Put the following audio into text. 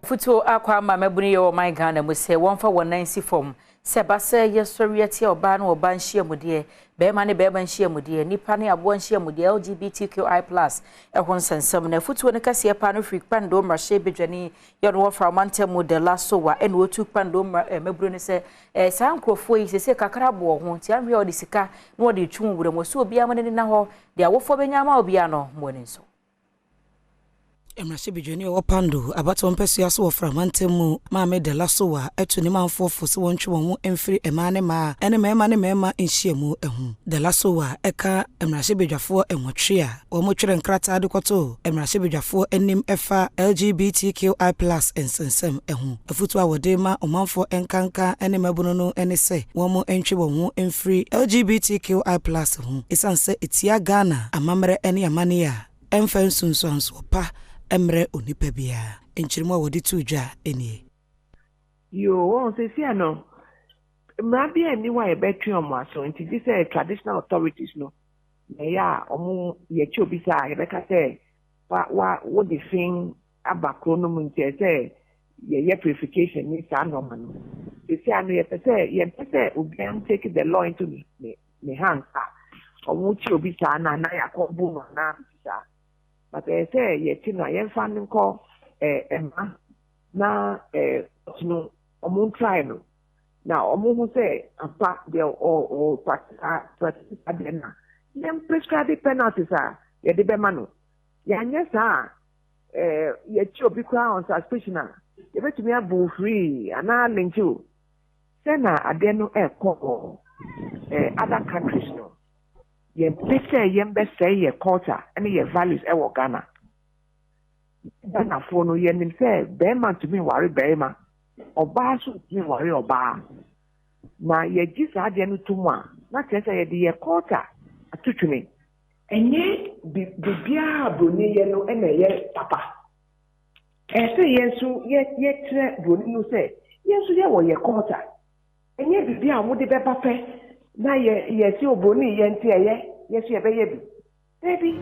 Futu akwa ma mebuni ye o my Ghana mu se wonfa wonan si fom se ba se ye soriete oba na oba nhia mude be ma ne be ba nhia mude nipa ne abo nhia mude LGBTQI+ ehon sensem na futu ne kase pa no free pando mrahye bedwani ye no fra manta mu de laso wa ene otu pando meburu ne se sa nkrofo yi se kakra bo ho ti anwe odi sika na odi twu wure mo so obi amane na ho de awofo benyama obi ano mo ne so Emrahye bedwani opando abato mpesua so woframantemu maame de laso wa etu ne manfofo se wontwe won emfiri emane ma ene mema ne mema nhyiamu ehu de laso wa eka emrahye bedwafo enwotwe a omotwere nkrata de kwoto emrahye bedwafo enim efa LGBTQI+ ensensem ehu afutu a wode ma omanfo enkanka ene mabuno no ene se womo entwe won emfiri LGBTQI+ hu esanse etia Ghana amamre ene amane ya emfa nsunsuanso pa emre onipa bia enchirimo wodi tujwa eni yo won se sia no mrabia eni wa e betwe omo aso nti this traditional authorities no ya omo ye chi obi sa ye beka se what the thing abakro no mun se ye purification ni sa no ma no se sia no ye pese obi am take the law into me hands omo chi obi sa na ya ko bu no na sa. But I say, yetina, yen fan ko emma na no omun try no. Now omun say apa de o practice adena. Yen prescribe penalties ye de be mano. Yanya sa ye chi obi kwa on suspicion ye betumi abu free ana lenju. Say na ade no ko other countries no. Ye pese yembe say ye culture and ye values e Ghana. Ghana for no ye nim say be man to me worry be ma oba so me worry oba na ye gisa ade no to mu a na tese ye de ye culture atutwene enye bibia broni ye no ene ye papa say yensu ye tre broni no say yensu ye wo ye culture enye bibia mo de be pape na ye si obroni ye nti eye ye si ebe ye bi baby